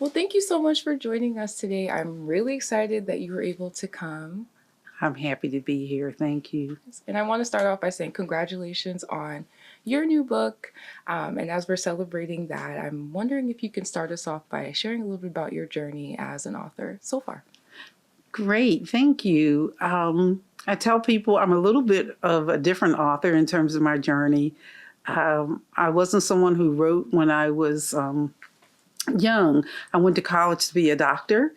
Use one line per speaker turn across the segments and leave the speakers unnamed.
Well, thank you so much for joining us today. I'm really excited that you were able to come.
I'm happy to be here. Thank you.
And I want to start off by saying congratulations on your new book. And as we're celebrating that, I'm wondering if you can start us off by sharing a little bit about your journey as an author so far.
Great. Thank you. I tell people I'm a little bit of a different author in terms of my journey. I wasn't someone who wrote when I was young. I went to college to be a doctor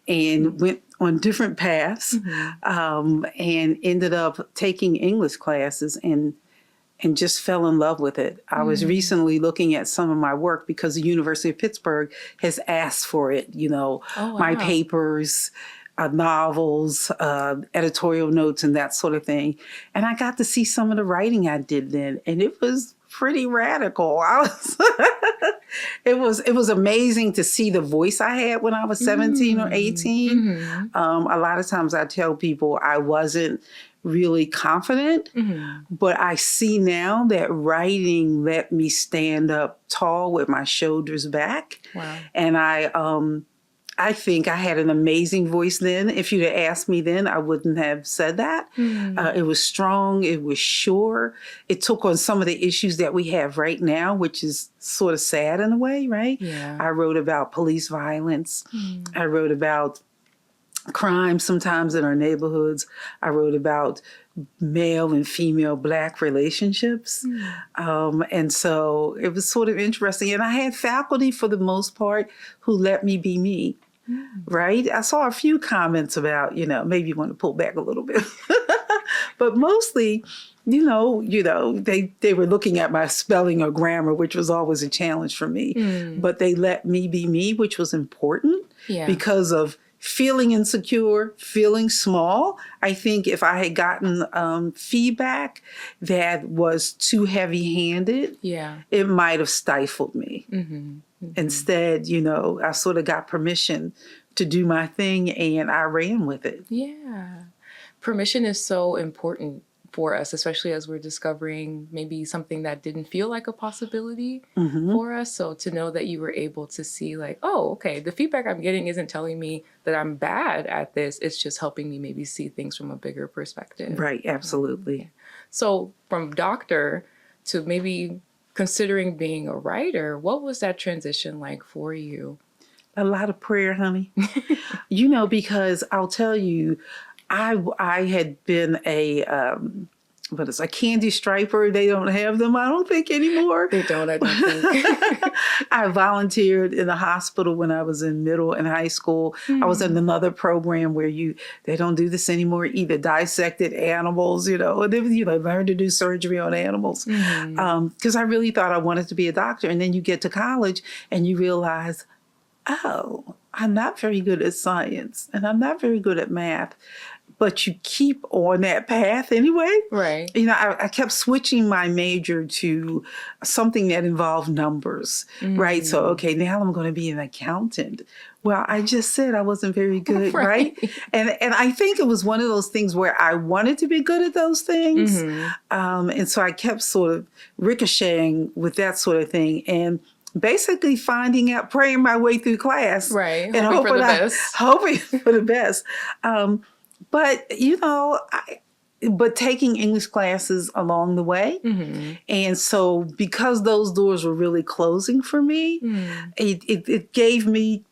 and went on different paths and ended up taking English classes and just fell in love with it. I was recently looking at some of my work because the University of Pittsburgh has asked for it, my papers, novels, editorial notes, and that sort of thing. And I got to see some of the writing I did then, and it was pretty radical. It was amazing to see the voice I had when I was 17 or 18. A lot of times I tell people I wasn't really confident, but I see now that writing let me stand up tall with my shoulders back.
Wow.
And I think I had an amazing voice then. If you'd have asked me then, I wouldn't have said that. It was strong. It was sure. It took on some of the issues that we have right now, which is sort of sad in a way, right?
Yeah.
I wrote about police violence. I wrote about crime sometimes in our neighborhoods. I wrote about male and female Black relationships. And so it was sort of interesting. And I had faculty for the most part who let me be me. Right? I saw a few comments about, maybe you want to pull back a little bit. But mostly, they were looking at my spelling or grammar, which was always a challenge for me. But they let me be me, which was important because of feeling insecure, feeling small. I think if I had gotten feedback that was too heavy-handed, it might have stifled me. Instead, I sort of got permission to do my thing and I ran with it.
Yeah. Permission is so important for us, especially as we're discovering maybe something that didn't feel like a possibility for us. So to know that you were able to see like, oh, okay, the feedback I'm getting isn't telling me that I'm bad at this. It's just helping me maybe see things from a bigger perspective.
Right. Absolutely.
So from doctor to maybe considering being a writer, what was that transition like for you?
A lot of prayer, honey. Because I'll tell you, I had been a candy striper. They don't have them, I don't think, anymore.
They don't, I don't think.
I volunteered in the hospital when I was in middle and high school. I was in another program where they don't do this anymore, either dissected animals, and then, learn to do surgery on animals. Because I really thought I wanted to be a doctor. And then you get to college and you realize, oh, I'm not very good at science and I'm not very good at math. But you keep on that path anyway.
Right.
I kept switching my major to something that involved numbers, right? So, okay, now I'm going to be an accountant. Well, I just said I wasn't very good, right? And I think it was one of those things where I wanted to be good at those things. And so I kept sort of ricocheting with that sort of thing. And basically finding out, praying my way through class.
Right.
And
hoping for the best.
Hoping for the best. But, but taking English classes along the way. And so because those doors were really closing for me, it gave me,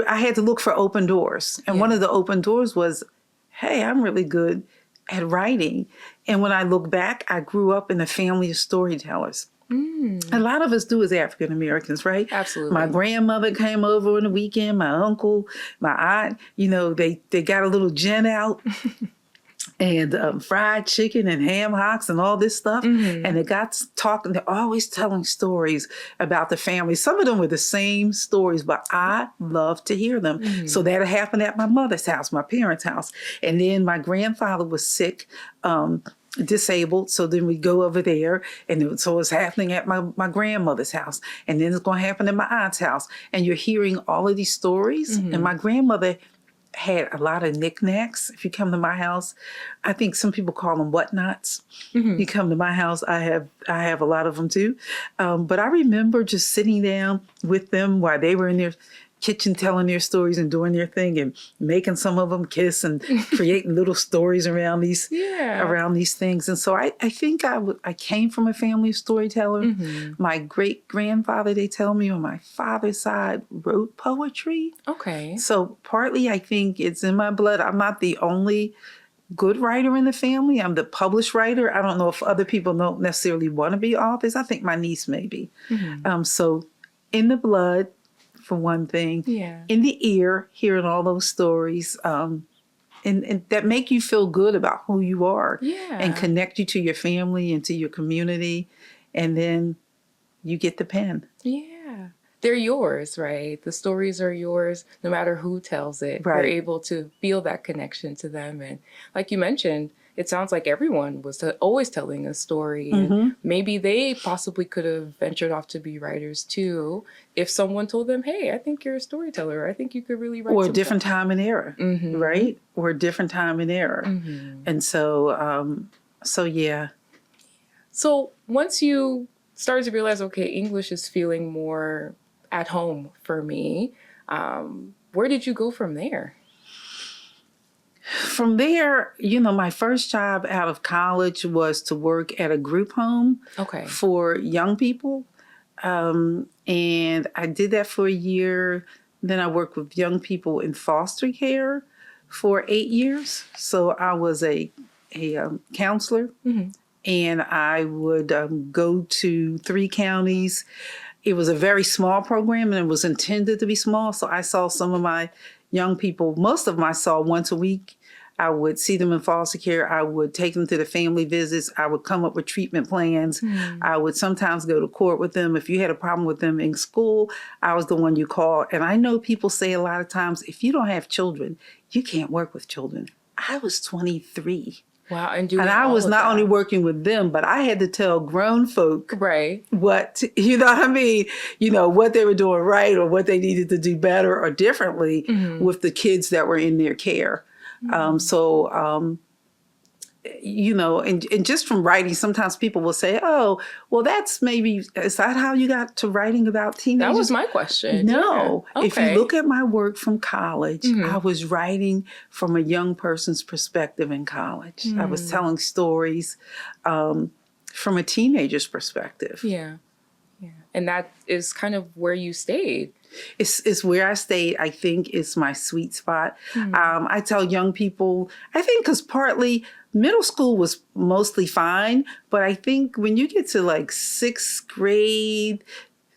I had to look for open doors. And one of the open doors was, hey, I'm really good at writing. And when I look back, I grew up in a family of storytellers. A lot of us do as African Americans, right?
Absolutely.
My grandmother came over on the weekend, my uncle, my aunt, they got a little gin out and fried chicken and ham hocks and all this stuff. And they got talking, they're always telling stories about the family. Some of them were the same stories, but I love to hear them. So that happened at my mother's house, my parents' house. And then my grandfather was sick, disabled. So then we go over there, and so it's happening at my grandmother's house, and then it's going to happen at my aunt's house. And you're hearing all of these stories. And my grandmother had a lot of knickknacks. If you come to my house, I think some people call them whatnots. You come to my house, I have a lot of them too. But I remember just sitting down with them while they were in their kitchen telling their stories and doing their thing and making some of them kiss and creating little stories around these things. And so I think I came from a family of storytellers.
Mm-hmm.
My great grandfather, they tell me, on my father's side, wrote poetry.
Okay.
So partly I think it's in my blood. I'm not the only good writer in the family. I'm the published writer. I don't know if other people don't necessarily want to be authors. I think my niece may be.
Mm-hmm.
So in the blood, for one thing, in the ear, hearing all those stories, and that make you feel good about who you are and connect you to your family and to your community. And then you get the pen.
Yeah. They're yours, right? The stories are yours, no matter who tells it.
Right.
You're able to feel that connection to them. And like you mentioned, it sounds like everyone was always telling a story. And maybe they possibly could have ventured off to be writers too, if someone told them, hey, I think you're a storyteller. I think you could really write.
Or a different time and era, right? Or a different time and era. And so, yeah.
So once you started to realize, okay, English is feeling more at home for me, where did you go from there?
From there, my first job out of college was to work at a group home for young people. And I did that for a year. Then I worked with young people in foster care for 8 years. So I was a counselor, and I would go to 3 counties. It was a very small program, and it was intended to be small. So I saw some of my young people, most of them I saw once a week. I would see them in foster care. I would take them to the family visits. I would come up with treatment plans. I would sometimes go to court with them. If you had a problem with them in school, I was the one you called. And I know people say a lot of times, if you don't have children, you can't work with children. I was 23.
Wow. And
I was not only working with them, but I had to tell grown folk what, what I mean? What they were doing right or what they needed to do better or differently with the kids that were in their care. And just from writing, sometimes people will say, oh, well, is that how you got to writing about teenagers?
That was my question.
No.
Yeah. Okay.
If you look at my work from college, I was writing from a young person's perspective in college. I was telling stories from a teenager's perspective.
Yeah. Yeah. And that is kind of where you stayed.
It's where I stayed. I think it's my sweet spot. I tell young people, I think because partly middle school was mostly fine, but I think when you get to like 6th grade,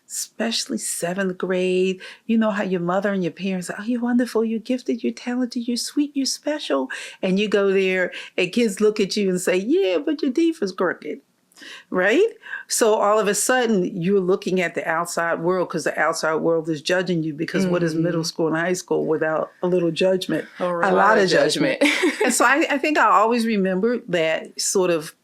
especially 7th grade, you know how your mother and your parents say, oh, you're wonderful, you're gifted, you're talented, you're sweet, you're special. And you go there and kids look at you and say, yeah, but your teeth is crooked. Right? So all of a sudden you're looking at the outside world because the outside world is judging you because what is middle school and high school without a little judgment? A lot of judgment. And so I think I always remember that sort of,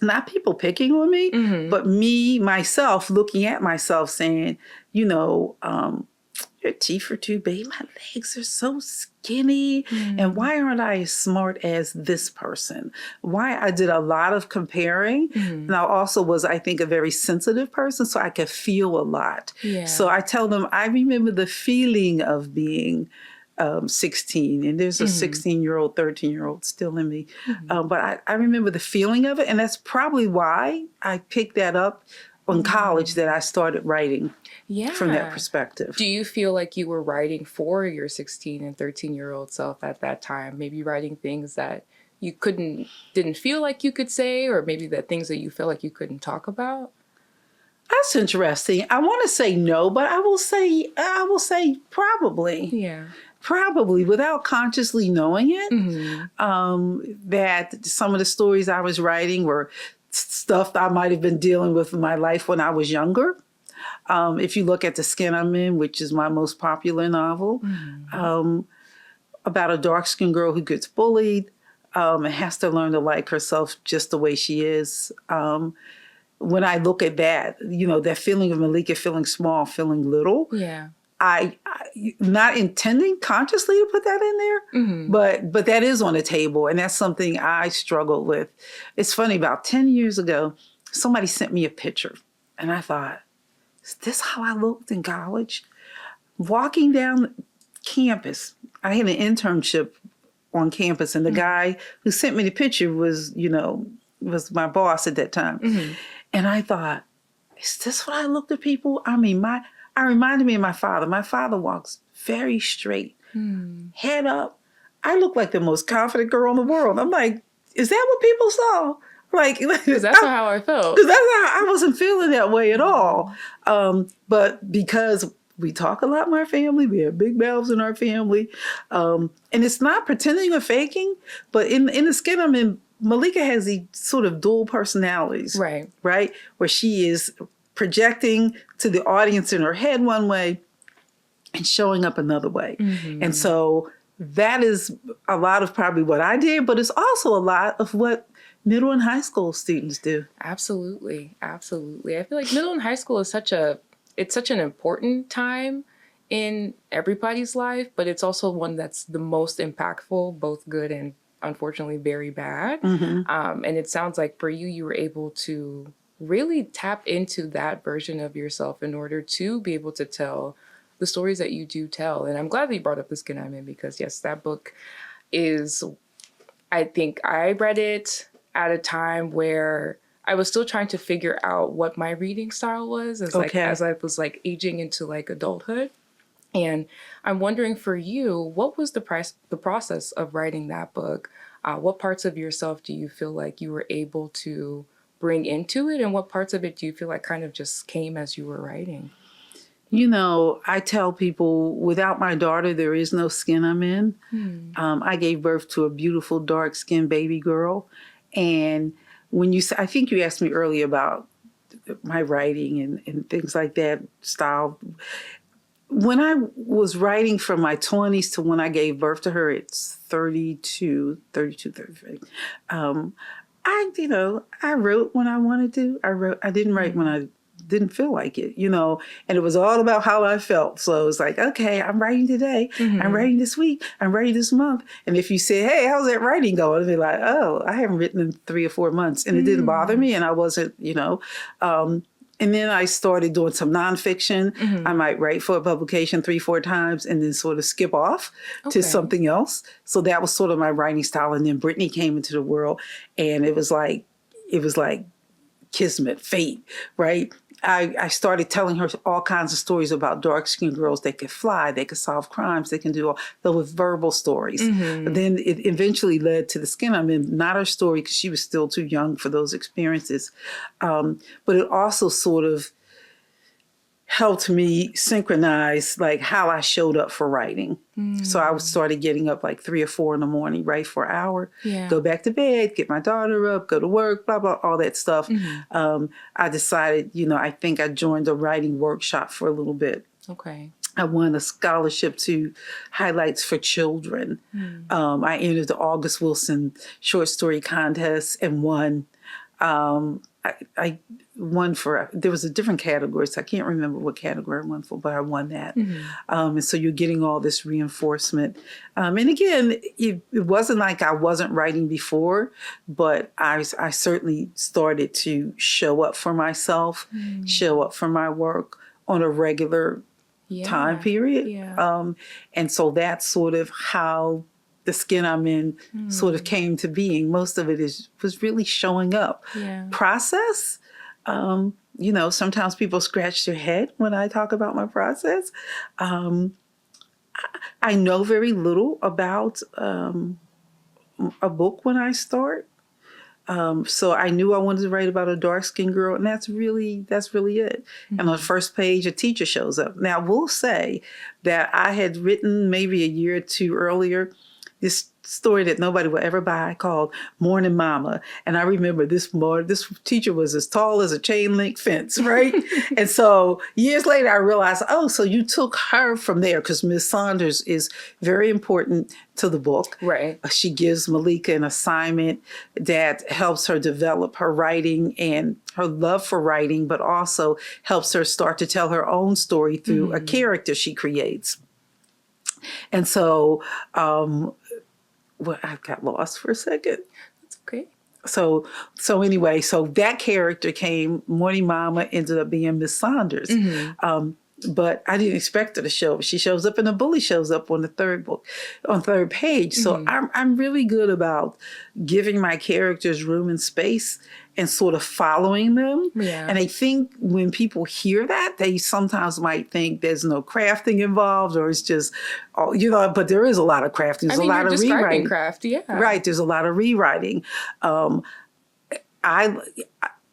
not people picking on me, but me, myself, looking at myself saying, your teeth are too big. My legs are so skinny. And why aren't I as smart as this person? Why? I did a lot of comparing. And I also was, I think, a very sensitive person, so I could feel a lot. Yeah. So I tell them, I remember the feeling of being 16, and there's a 16-year-old, 13-year-old still in me. But I remember the feeling of it, and that's probably why I picked that up in college, that I started writing from that perspective.
Do you feel like you were writing for your 16 and 13-year-old self at that time? Maybe writing things that you didn't feel like you could say, or maybe the things that you felt like you couldn't talk about?
That's interesting. I want to say no, but I will say probably. Yeah. Probably, without consciously knowing it, that some of the stories I was writing were stuff that I might have been dealing with in my life when I was younger. If you look at The Skin I'm In, which is my most popular novel, about a dark-skinned girl who gets bullied and has to learn to like herself just the way she is. When I look at that, that feeling of Malika feeling small, feeling little, I not intending consciously to put that in there, but that is on the table, and that's something I struggled with. It's funny, about 10 years ago, somebody sent me a picture, and I thought, is this how I looked in college? walking down campus, I had an internship on campus, and the guy who sent me the picture was, was my boss at that time.
Mm-hmm.
And I thought, is this what I look to people? I mean, I reminded me of my father. My father walks very straight, head up. I look like the most confident girl in the world. I'm like, is that what people saw? Like,
Because that's how I felt.
Because I wasn't feeling that way at all. But because we talk a lot in our family, we have big mouths in our family, and it's not pretending or faking, but in the skin I'm in, Malika has these sort of dual personalities,
Right?
Where she is projecting to the audience in her head one way and showing up another way. Mm-hmm. And so that is a lot of probably what I did, but it's also a lot of what middle and high school students do.
Absolutely. Absolutely. I feel like middle and high school is such an important time in everybody's life, but it's also one that's the most impactful, both good and unfortunately very bad. Mm-hmm. And it sounds like for you were able to really tap into that version of yourself in order to be able to tell the stories that you do tell. And I'm glad that you brought up The Skin I'm In, because yes, that book is, I think I read it at a time where I was still trying to figure out what my reading style was as I was like aging into like adulthood. And I'm wondering for you, what was the process of writing that book? What parts of yourself do you feel like you were able to bring into it? And what parts of it do you feel like kind of just came as you were writing?
I tell people, without my daughter, there is no skin I'm in. I gave birth to a beautiful, dark-skinned baby girl. And I think you asked me earlier about my writing and things like that, style. When I was writing from my 20s to when I gave birth to her, it's 33. I wrote when I wanted to. I didn't write when I didn't feel like it, and it was all about how I felt. So it was like, okay, I'm writing today. Mm-hmm. I'm writing this week. I'm writing this month. And if you say, hey, how's that writing going? I'd be like, oh, I haven't written in 3 or 4 months. And it didn't bother me. And I wasn't, and then I started doing some nonfiction. Mm-hmm. I might write for a publication 3, 4 times and then sort of skip off to something else. So that was sort of my writing style. And then Brittany came into the world, and it was like kismet, fate, right? I started telling her all kinds of stories about dark-skinned girls. They could fly, they could solve crimes, they can do all those verbal stories. Mm-hmm. But then it eventually led to The Skin I'm In, not her story because she was still too young for those experiences. But it also sort of helped me synchronize like how I showed up for writing. So I started getting up like 3 or 4 in the morning, write for an hour, go back to bed, get my daughter up, go to work, blah, blah, all that stuff. Mm-hmm. I decided, I think I joined a writing workshop for a little bit.
Okay.
I won a scholarship to Highlights for Children. I entered the August Wilson short story contest and won. I won there was a different category, so I can't remember what category I won for, but I won that. Mm-hmm. And so you're getting all this reinforcement. And again, it wasn't like I wasn't writing before, but I certainly started to show up for myself, show up for my work on a regular time period. Yeah. And so that's sort of how The Skin I'm In sort of came to being. Most of it was really showing up. Yeah. Process, sometimes people scratch their head when I talk about my process. I know very little about a book when I start. So I knew I wanted to write about a dark-skinned girl, and that's really it. Mm-hmm. And on the first page, a teacher shows up. Now, we'll say that I had written maybe a year or 2 earlier this story that nobody will ever buy called Morning Mama. And I remember this teacher was as tall as a chain link fence, right? And so years later, I realized, so you took her from there, because Ms. Saunders is very important to the book. Right. She gives Malika an assignment that helps her develop her writing and her love for writing, but also helps her start to tell her own story through a character she creates. And so, I got lost for a second.
That's okay.
So anyway, so that character Morning Mama ended up being Miss Saunders. Mm-hmm. But I didn't expect her to show up. She shows up and the bully shows up on the third page. So I'm really good about giving my characters room and space and sort of following them.
Yeah.
And I think when people hear that, they sometimes might think there's no crafting involved, or it's just, but there is a lot of crafting. There's a lot
you're
of
describing
rewriting.
craft, yeah.
Right. There's a lot of rewriting.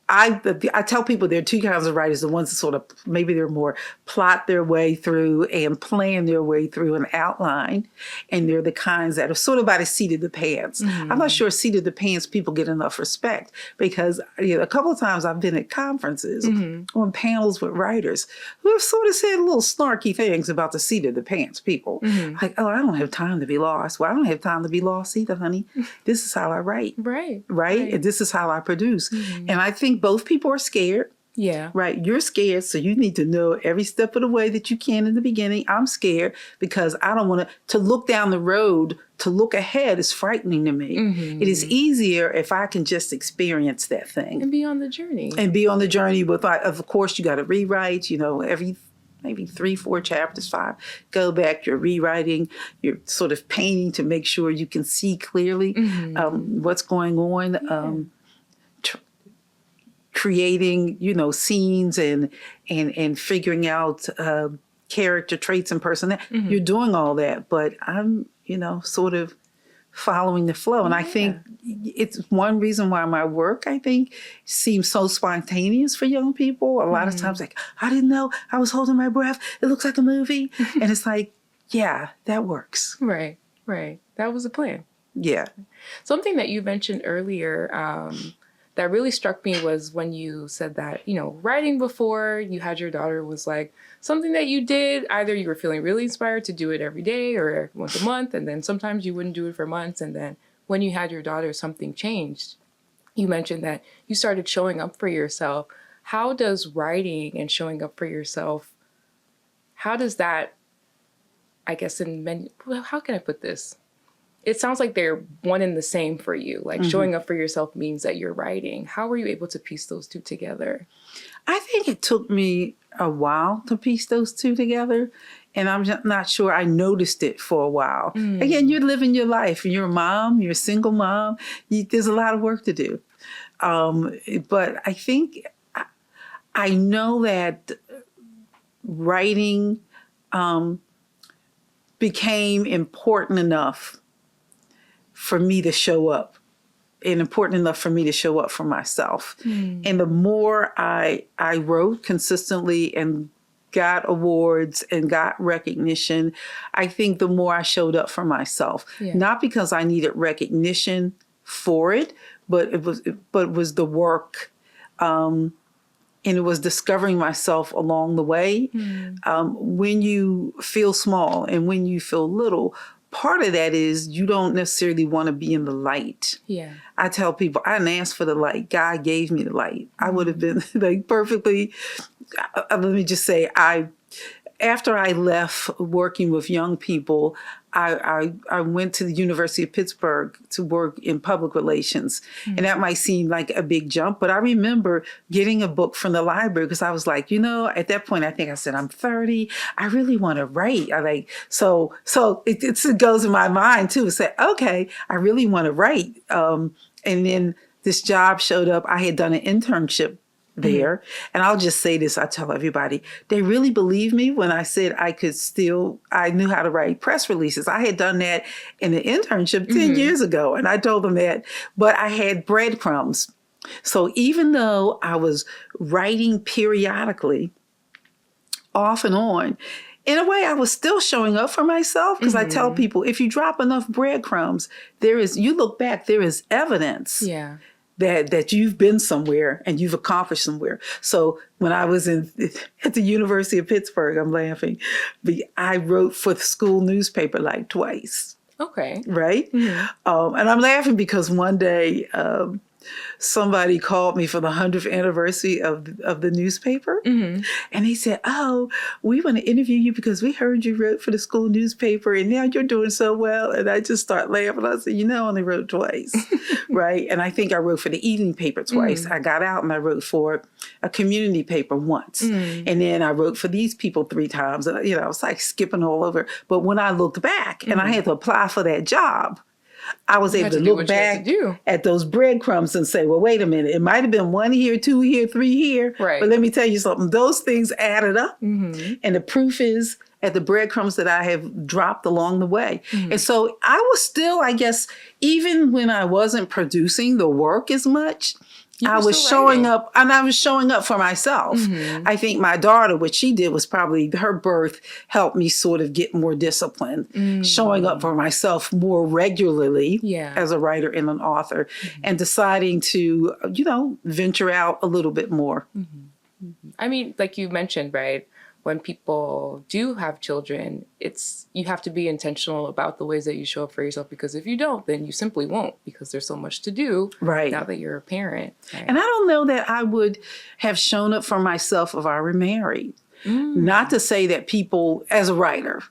I tell people there are two kinds of writers. The ones that sort of, maybe they're more plot their way through and plan their way through an outline. And they're the kinds that are sort of by the seat of the pants. I'm not sure seat of the pants people get enough respect, because a couple of times I've been at conferences on panels with writers who have sort of said little snarky things about the seat of the pants people. Like, oh, I don't have time to be lost. Well, I don't have time to be lost either, honey. This is how I write. Right? And this is how I produce. And I think both people are scared.
Yeah.
Right. You're scared. So you need to know every step of the way that you can in the beginning. I'm scared because I don't want to look down the road. To look ahead is frightening to me. It is easier if I can just experience that thing.
And be on the journey.
With, of course, you got to rewrite, every maybe 3-4 chapters, 5. Go back, you're rewriting, you're sort of painting to make sure you can see clearly what's going on. Creating, scenes and figuring out character traits and personality. You're doing all that, but I'm, sort of following the flow. And I think it's one reason why my work, I think, seems so spontaneous for young people. A lot of times, like, I didn't know, I was holding my breath. It looks like a movie. And it's like, yeah, that works.
Right. That was the plan.
Yeah.
Something that you mentioned earlier, that really struck me was when you said that, writing before you had your daughter was like something that you did. Either you were feeling really inspired to do it every day or once a month, and then sometimes you wouldn't do it for months. And then when you had your daughter, something changed. You mentioned that you started showing up for yourself. How does writing and showing up for yourself, how does that, I guess, how can I put this? It sounds like they're one and the same for you. Like showing up for yourself means that you're writing. How were you able to piece those two together?
I think it took me a while to piece those two together. And I'm just not sure I noticed it for a while. Again, you're living your life. You're a mom. You're a single mom. There's a lot of work to do. But I think I know that writing became important enough for me to show up, and important enough for me to show up for myself. And the more I wrote consistently and got awards and got recognition, I think the more I showed up for myself. Not because I needed recognition for it, but it was the work. And it was discovering myself along the way. When you feel small and when you feel little, part of that is you don't necessarily want to be in the light. I tell people, I didn't ask for the light. God gave me the light. I would have been like perfectly, let me just say, after I left working with young people, I went to the University of Pittsburgh to work in public relations. And that might seem like a big jump, but I remember getting a book from the library because I was like, at that point, I think I said, I'm 30. I really want to write. So it goes in my mind too, to say, okay, I really want to write. And then this job showed up. I had done an internship there. And I'll just say this, I tell everybody, they really believed me when I said I knew how to write press releases. I had done that in an internship 10 years ago. And I told them that, but I had breadcrumbs. So even though I was writing periodically off and on, in a way, I was still showing up for myself because I tell people, if you drop enough breadcrumbs, you look back, there is evidence. That you've been somewhere and you've accomplished somewhere. So when I was at the University of Pittsburgh, I'm laughing, I wrote for the school newspaper twice.
Okay.
Right? And I'm laughing because one day somebody called me for the 100th anniversary of the newspaper.
Mm-hmm.
And they said, oh, we want to interview you because we heard you wrote for the school newspaper and now you're doing so well. And I just start laughing. I said, I only wrote twice, right? And I think I wrote for the evening paper twice. I got out and I wrote for a community paper once. And then I wrote for these people 3 times. And, I was like skipping all over. But when I looked back and I had to apply for that job, I was able to look back at those breadcrumbs and say, well, wait a minute. It might have been 1 here, 2 here, 3 here.
Right.
But let me tell you something. Those things added up. And the proof is at the breadcrumbs that I have dropped along the way. And so I was still, I guess, even when I wasn't producing the work as much, I was showing up, and I was showing up for myself. I think my daughter, what she did was probably her birth helped me sort of get more disciplined, showing up for myself more regularly as a writer and an author, and deciding to, venture out a little bit more.
I mean, like you mentioned, right? When people do have children, you have to be intentional about the ways that you show up for yourself, because if you don't, then you simply won't, because there's so much to do now that you're a parent. Right?
And I don't know that I would have shown up for myself if I were married. Not to say that people, as a writer,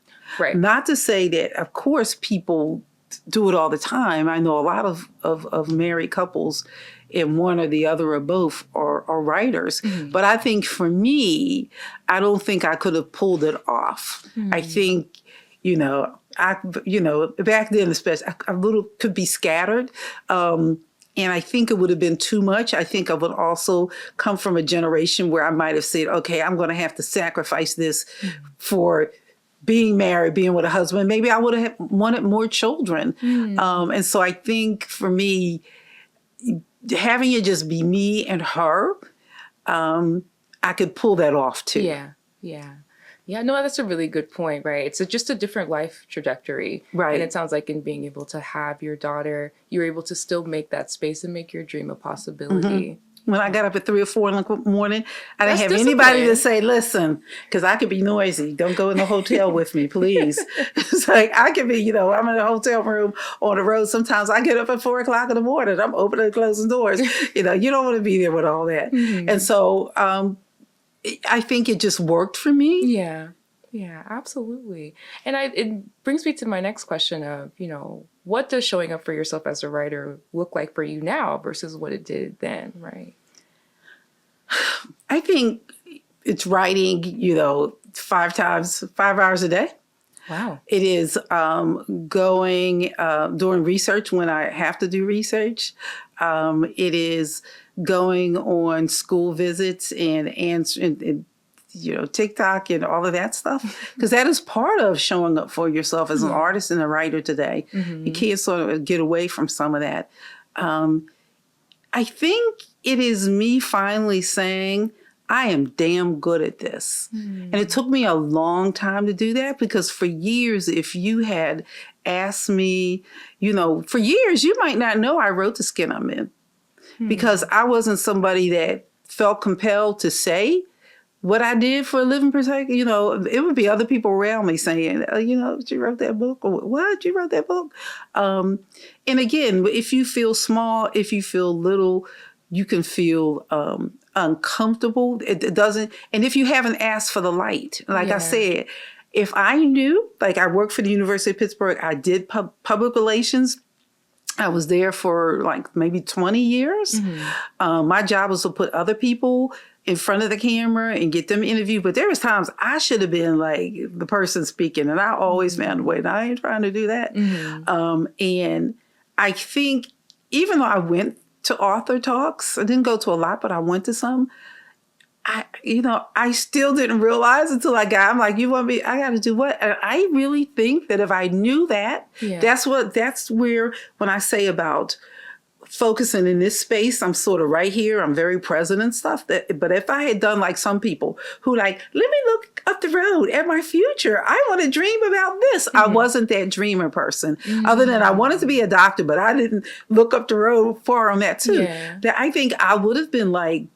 not to say that, of course, people do it all the time. I know a lot of married couples, and one or the other or both are writers. But I think for me, I don't think I could have pulled it off. I think, back then especially, a little could be scattered. And I think it would have been too much. I think I would also come from a generation where I might have said, okay, I'm going to have to sacrifice this for being married, being with a husband. Maybe I would have wanted more children. And so I think for me, having it just be me and her, I could pull that off too.
Yeah, no, that's a really good point, right? It's just a different life trajectory.
Right.
And it sounds like in being able to have your daughter, you're able to still make that space and make your dream a possibility.
When I got up at 3 or 4 in the morning, I didn't have anybody to say, listen, because I could be noisy. Don't go in the hotel with me, please. It's like, I could be, I'm in a hotel room on the road. Sometimes I get up at 4 o'clock in the morning. I'm opening and closing doors. You don't want to be there with all that. And so I think it just worked for me.
Yeah, absolutely. And it brings me to my next question of, what does showing up for yourself as a writer look like for you now versus what it did then, right?
I think it's writing, 5 hours a day.
Wow.
It is doing research when I have to do research. It is going on school visits and answering, TikTok and all of that stuff, because that is part of showing up for yourself as an artist and a writer today. You can't sort of get away from some of that. I think it is me finally saying, I am damn good at this. And it took me a long time to do that, because for years, if you had asked me, for years, you might not know I wrote The Skin I'm In, because I wasn't somebody that felt compelled to say what I did for a living, per se. It would be other people around me saying, you wrote that book, or what, you wrote that book. And again, if you feel small, if you feel little, you can feel uncomfortable. It doesn't, and if you haven't asked for the light, like I said, if I knew, like I worked for the University of Pittsburgh, I did public relations. I was there for like maybe 20 years. My job was to put other people in front of the camera and get them interviewed. But there was times I should have been like the person speaking, and I always found a way. And I ain't trying to do that. And I think even though I went to author talks, I didn't go to a lot, but I went to some. I still didn't realize until I'm like, you want me, I got to do what? And I really think that if I knew that, that's where, when I say about focusing in this space, I'm sort of right here. I'm very present and stuff. But if I had done like some people who like, let me look up the road at my future. I want to dream about this. I wasn't that dreamer person, other than I wanted to be a doctor, but I didn't look up the road far on that too. That I think I would have been like,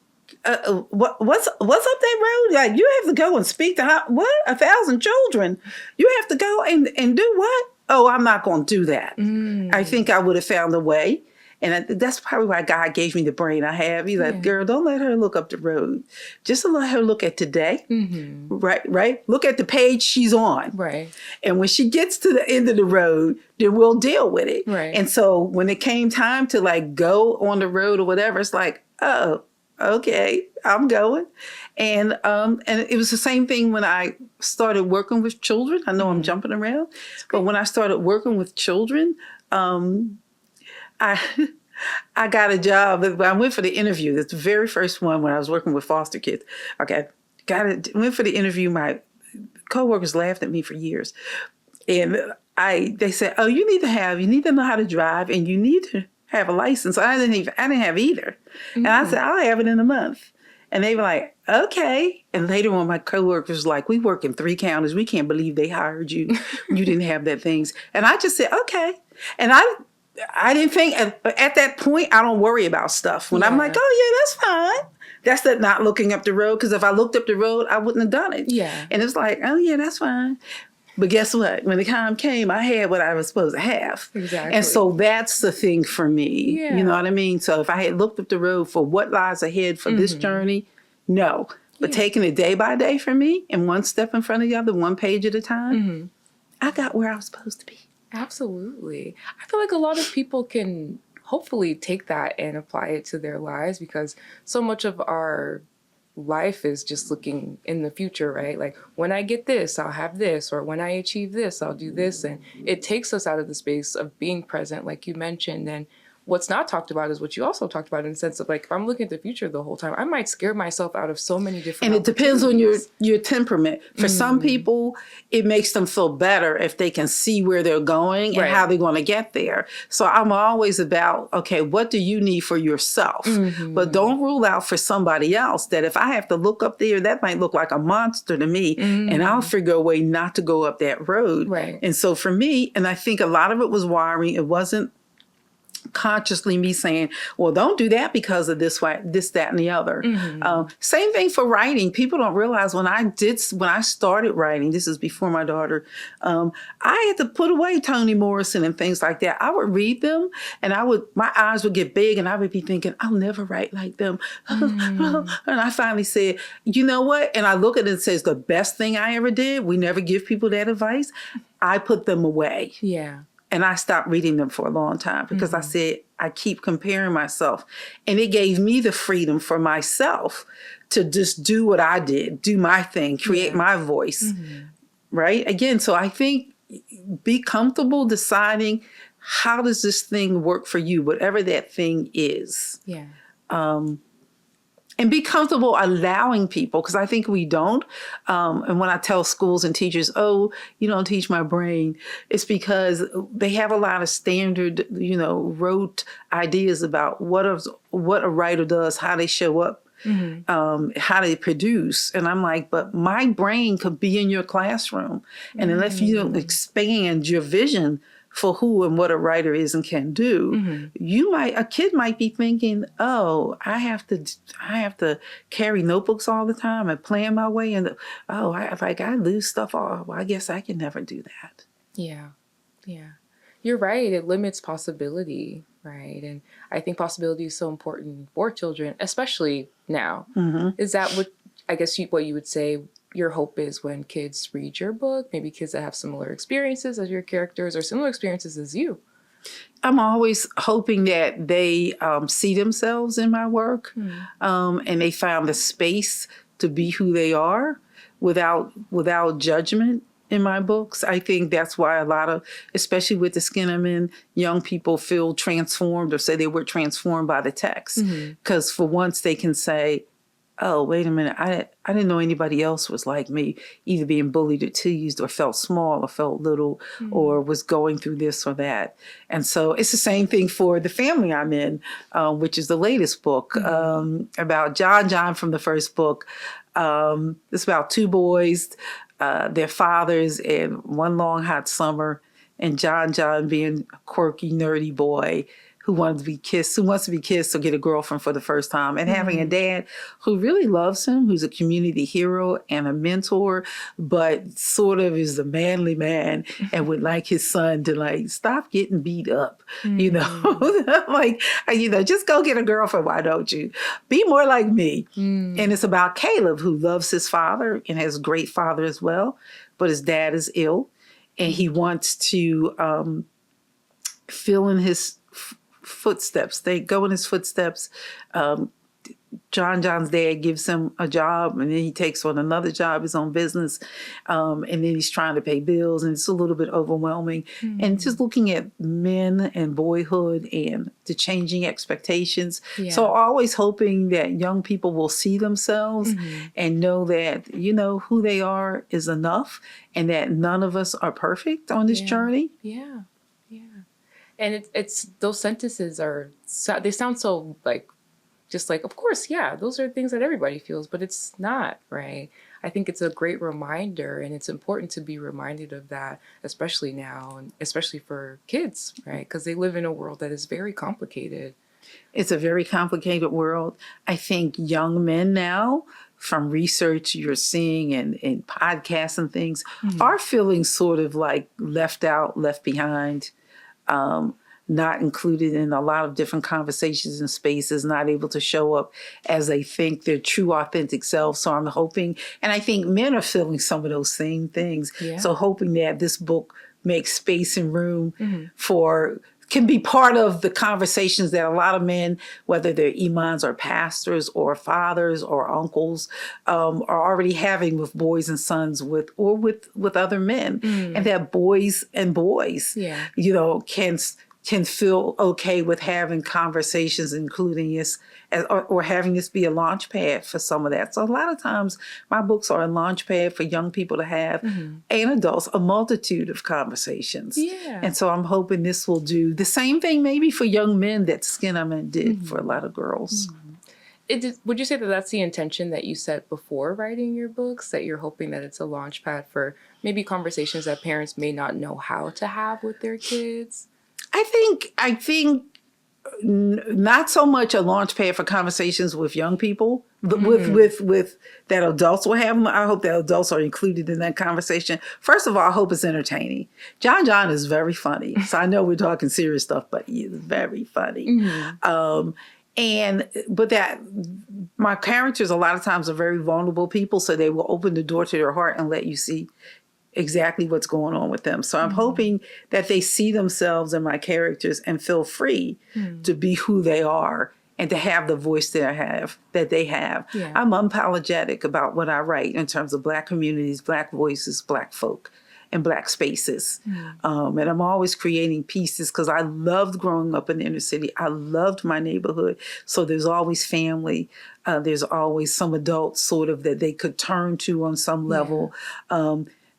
what's up that road? Like, you have to go and speak to 1,000 children. You have to go and do what? Oh, I'm not going to do that. I think I would have found a way. that's probably why God gave me the brain I have. He's like, girl, don't let her look up the road. Just let her look at today. Right? Look at the page she's on.
Right.
And when she gets to the end of the road, then we'll deal with it.
Right.
And so when it came time to like go on the road or whatever, it's like, oh, okay, I'm going. And it was the same thing when I started working with children. I know I'm jumping around, but when I started working with children, I got a job. I went for the interview. That's the very first one when I was working with foster kids. Okay, went for the interview. My coworkers laughed at me for years, and they said, "Oh, you need to know how to drive, and you need to have a license." I didn't have either, and I said, "I'll have it in a month." And they were like, okay. And later on, my coworkers was like, we work in 3 counties. We can't believe they hired you. You didn't have that things. And I just said, okay. And I didn't think, at that point, I don't worry about stuff. When I'm like, oh, yeah, that's fine. That's that not looking up the road. Because if I looked up the road, I wouldn't have done it.
Yeah.
And it's like, oh, yeah, that's fine. But guess what? When the time came, I had what I was supposed to have.
Exactly.
And so that's the thing for me.
Yeah.
You know what I mean? So if I had looked up the road for what lies ahead for this journey, no. But taking it day by day for me and one step in front of the other, one page at a time, I got where I was supposed to be.
Absolutely. I feel like a lot of people can hopefully take that and apply it to their lives, because so much of our life is just looking in the future, right? Like, when I get this, I'll have this, or when I achieve this, I'll do this. And it takes us out of the space of being present, like you mentioned. And what's not talked about is what you also talked about, in the sense of like, if I'm looking at the future the whole time, I might scare myself out of so many different.
And it depends on your temperament. For some people, it makes them feel better if they can see where they're going and how they're going to get there. So I'm always about, okay, what do you need for yourself? But don't rule out for somebody else that if I have to look up there, that might look like a monster to me, and I'll figure a way not to go up that road.
Right.
And so for me, and I think a lot of it was wiring. It wasn't consciously me saying, well, don't do that because of this, that, and the other. Same thing for writing. People don't realize when I started writing, this is before my daughter, I had to put away Toni Morrison and things like that. I would read them and my eyes would get big and I would be thinking, I'll never write like them. And I finally said, you know what? And I look at it and says, the best thing I ever did, we never give people that advice. I put them away.
Yeah.
And I stopped reading them for a long time because I said, I keep comparing myself. And it gave me the freedom for myself to just do what I did, do my thing, create my voice, right? Again, so I think be comfortable deciding, how does this thing work for you, whatever that thing is.
Yeah.
And be comfortable allowing people, because I think we don't. And when I tell schools and teachers, oh, you don't teach my brain, it's because they have a lot of standard, rote ideas about what a writer does, how they show up, how they produce. And I'm like, but my brain could be in your classroom. And unless you don't expand your vision for who and what a writer is and can do, a kid might be thinking, oh, I have to carry notebooks all the time and plan my way, and I lose stuff. Oh, well, I guess I can never do that. Yeah.
You're right. It limits possibility, right? And I think possibility is so important for children, especially now. Is that what you would say your hope is when kids read your book? Maybe kids that have similar experiences as your characters or similar experiences as you.
I'm always hoping that they see themselves in my work, and they found the space to be who they are without judgment in my books. I think that's why a lot of, especially with the skin I'm in, young people feel transformed or say they were transformed by the text. Because for once they can say, oh, wait a minute, I didn't know anybody else was like me, either being bullied or teased or felt small or felt little or was going through this or that. And so it's the same thing for the family I'm in, which is the latest book about John from the first book. It's about 2 boys, their fathers, and one long hot summer, and John being a quirky, nerdy boy who wants to be kissed or get a girlfriend for the first time, and having a dad who really loves him, who's a community hero and a mentor, but sort of is the manly man and would like his son to like stop getting beat up, you know, like, you know, just go get a girlfriend. Why don't you be more like me? And it's about Caleb, who loves his father and has a great father as well, but his dad is ill and he wants to fill in his footsteps. They go in his footsteps. John's dad gives him a job, and then he takes on another job, his own business, and then he's trying to pay bills, and it's a little bit overwhelming. And just looking at men and boyhood and the changing expectations. So always hoping that young people will see themselves and know that, you know, who they are is enough, and that none of us are perfect on this journey.
Yeah. And it's those sentences they sound so like, just like, of course, yeah, those are things that everybody feels, but it's not, right? I think it's a great reminder, and it's important to be reminded of that, especially now, and especially for kids, right? Because they live in a world that is very complicated.
It's a very complicated world. I think young men now, from research you're seeing and podcasts and things, are feeling sort of like left out, left behind, not included in a lot of different conversations and spaces, not able to show up as they think their true authentic self. So I'm hoping, and I think men are feeling some of those same things. So hoping that this book makes space and room can be part of the conversations that a lot of men, whether they're imams or pastors or fathers or uncles, are already having with boys and sons with other men. And that boys, you know, can feel okay with having conversations, including this, or having this be a launch pad for some of that. So a lot of times my books are a launch pad for young people to have, and adults, a multitude of conversations. And so I'm hoping this will do the same thing maybe for young men that Skin I'm In did for a lot of girls.
Would you say that that's the intention that you set before writing your books, that you're hoping that it's a launch pad for maybe conversations that parents may not know how to have with their kids?
I think not so much a launch pad for conversations with young people, but with that adults will have them. I hope that adults are included in that conversation. First of all, I hope it's entertaining. John is very funny. So I know we're talking serious stuff, but he is very funny. But that my characters a lot of times are very vulnerable people, so they will open the door to their heart and let you see exactly what's going on with them. So I'm hoping that they see themselves in my characters and feel free to be who they are and to have the voice that they have. I'm unapologetic about what I write in terms of Black communities, Black voices, Black folk, and Black spaces. And I'm always creating pieces because I loved growing up in the inner city. I loved my neighborhood. So there's always family. There's always some adults sort of that they could turn to on some level.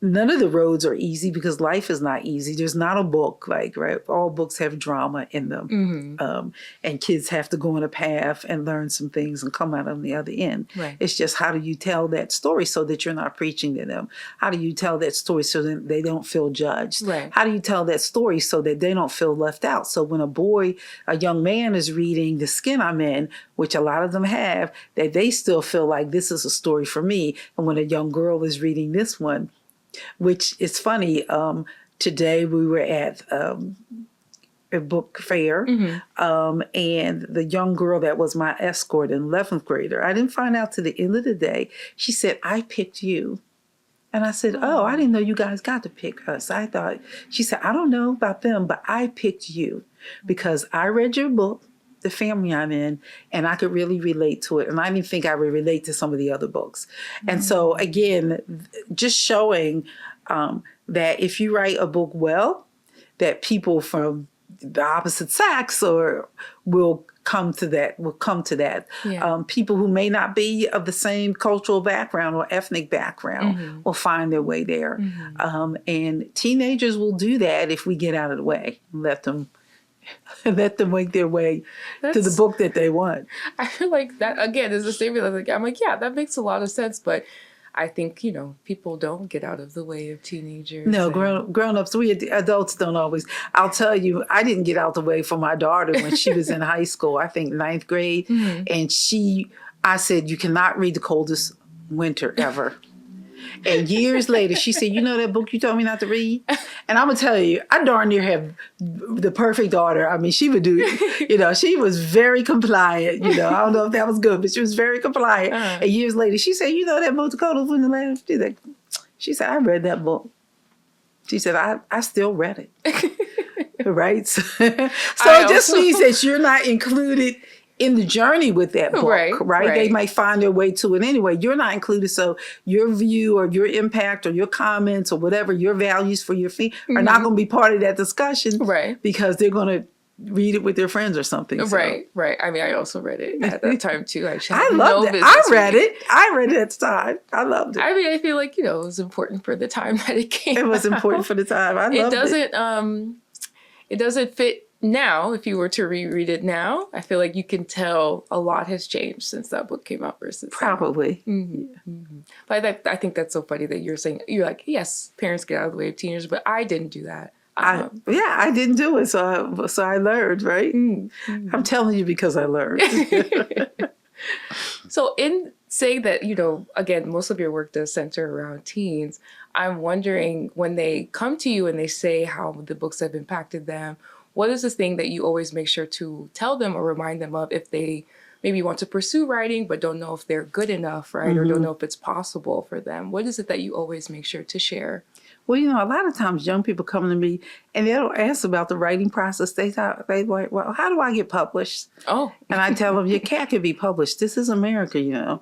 None of the roads are easy because life is not easy. There's not a book like, right? All books have drama in them. And kids have to go on a path and learn some things and come out on the other end. It's just, how do you tell that story so that you're not preaching to them? How do you tell that story so that they don't feel judged? How do you tell that story so that they don't feel left out? So when a young man is reading The Skin I'm In, which a lot of them have, that they still feel like this is a story for me. And when a young girl is reading this one, which is funny, today we were at a book fair, and the young girl that was my escort in 11th grader, I didn't find out to the end of the day, she said, "I picked you." And I said, "Oh, I didn't know you guys got to pick us." She said, "I don't know about them, but I picked you because I read your book, The Family I'm In, and I could really relate to it. And I didn't think I would relate to some of the other books." And so again, just showing that if you write a book well, that people from the opposite sex will come to that. People who may not be of the same cultural background or ethnic background will find their way there. And teenagers will do that if we get out of the way and let them make their way to the book that they want.
I feel like that, again, is a statement. I'm like, yeah, that makes a lot of sense. But I think, people don't get out of the way of teenagers.
No, grown-ups, we adults don't always. I'll tell you, I didn't get out the way for my daughter when she was in high school, I think ninth grade.
Mm-hmm.
And I said, you cannot read The Coldest Winter ever. And years later, she said, you know that book you told me not to read? And I'm going to tell you, I darn near have the perfect daughter. I mean, she would do, she was very compliant. I don't know if that was good, but she was very compliant.
Uh-huh.
And years later, she said, you know that book, The Coldest Winter? She said, I read that book. She said, I still read it. Right? So it just means that you're not included in the journey with that book, right? They might find their way to it anyway. You're not included, so your view or your impact or your comments or whatever, your values for your are not going to be part of that discussion,
right?
Because they're going to read it with their friends or something.
Right. I mean, I also read it at that time too.
I loved it. I read it at the time. I loved it.
I mean, I feel like it was important for the time that it came.
It was important for the time. I loved it.
It doesn't fit. Now, if you were to reread it now, I feel like you can tell a lot has changed since that book came out versus
probably.
Mm-hmm. Mm-hmm. But I think that's so funny that you're saying, you're like, yes, parents get out of the way of teenagers, but I didn't do that.
I didn't do it, so I learned, right? Mm-hmm. I'm telling you because I learned.
So in saying that, again, most of your work does center around teens, I'm wondering when they come to you and they say how the books have impacted them, what is the thing that you always make sure to tell them or remind them of if they maybe want to pursue writing but don't know if they're good enough, right? Mm-hmm. Or don't know if it's possible for them? What is it that you always make sure to share?
Well, a lot of times young people come to me and they'll ask about the writing process. They like, well, how do I get published?
Oh.
And I tell them, your cat can be published. This is America, and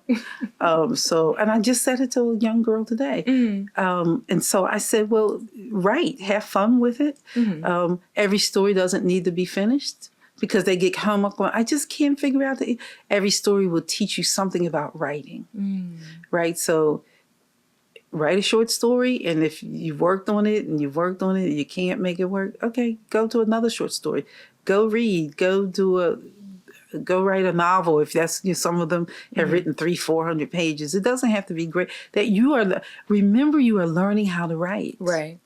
I just said it to a young girl today. Mm. And so I said, well, write, have fun with it. Mm-hmm. Every story doesn't need to be finished because they get hung up on, I just can't figure out that every story will teach you something about writing, right? So write a short story, and if you've worked on it and you can't make it work, okay, go to another short story. Go read. Go write a novel. If that's, some of them have written 300-400 pages. It doesn't have to be great. That remember you are learning how to write.
Right.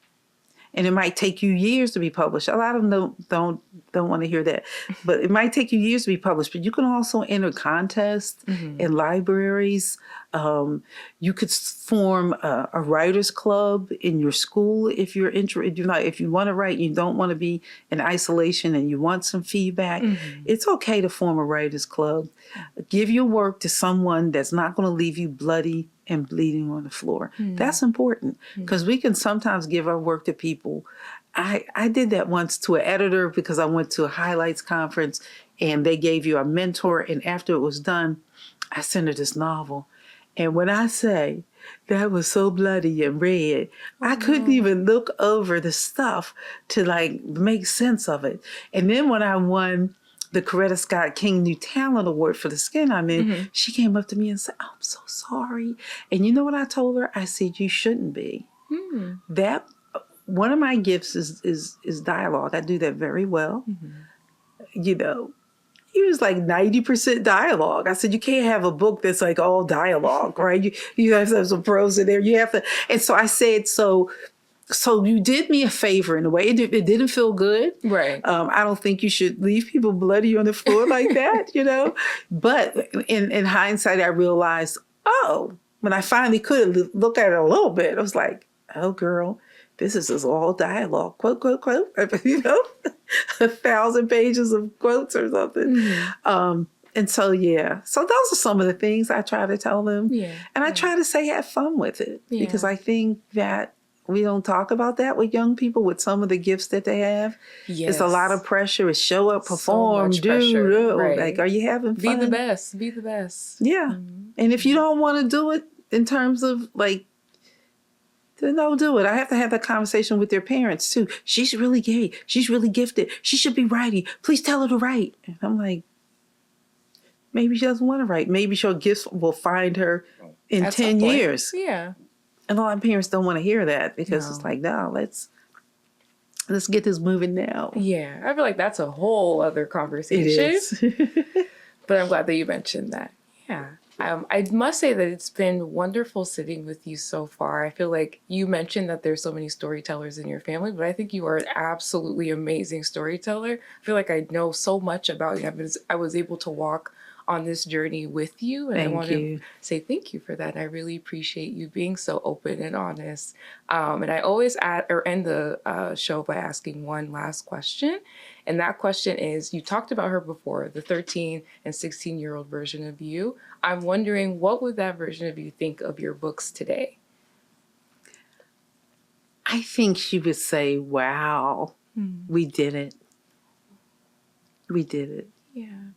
And it might take you years to be published. A lot of them don't want to hear that. But it might take you years to be published. But you can also enter contests in libraries. You could form a writer's club in your school if you're interested. If you want to write, you don't want to be in isolation and you want some feedback. Mm-hmm. It's okay to form a writer's club. Give your work to someone that's not going to leave you bloody and bleeding on the floor. Mm-hmm. That's important because we can sometimes give our work to people. I did that once to an editor because I went to a highlights conference and they gave you a mentor. And after it was done, I sent her this novel. And when I say that was so bloody and red, I couldn't even look over the stuff to make sense of it. And then when I won the Coretta Scott King New Talent Award for the skin I'm in, she came up to me and said, I'm so sorry. And you know what I told her? I said, you shouldn't be. That one of my gifts is dialogue. I do that very well. It was 90% dialogue. I said, you can't have a book that's all dialogue, right? You have to have some prose in there. You have to. And so I said, so you did me a favor in a way. It didn't feel good.
Right.
I don't think you should leave people bloody on the floor like that, But in hindsight, I realized, when I finally could look at it a little bit, I was like, oh, girl, this is just all dialogue. Quote, quote, quote, 1,000 pages of quotes or something. And so, so those are some of the things I try to tell them. Yeah. And I try to say, have fun with it because I think that we don't talk about that with young people with some of the gifts that they have. Yes. It's a lot of pressure. It's show up, perform, do. Right. Are you having fun?
Be the best. Be the best.
Yeah. And if you don't want to do it in terms of then don't do it. I have to have that conversation with their parents too. She's really gay. She's really gifted. She should be writing. Please tell her to write. And I'm like, maybe she doesn't want to write. Maybe her gifts will find her in 10 years.
Yeah.
And a lot of parents don't want to hear that because it's no, let's get this moving now.
Yeah. I feel like that's a whole other conversation.
It is.
But I'm glad that you mentioned that. Yeah. I must say that it's been wonderful sitting with you so far. I feel like you mentioned that there's so many storytellers in your family, but I think you are an absolutely amazing storyteller. I feel like I know so much about you. I was able to walk on this journey with you, and I
Thank
want to
you.
say thank you for that. I really appreciate you being so open and honest. And I always end the show by asking one last question. And that question is, you talked about her before, the 13 and 16-year-old version of you. I'm wondering, what would that version of you think of your books today?
I think she would say, wow, we did it. We did it.
Yeah,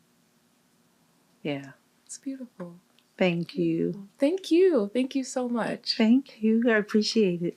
Yeah.
it's beautiful.
Thank you.
Thank you. Thank you so much.
Thank you. I appreciate it.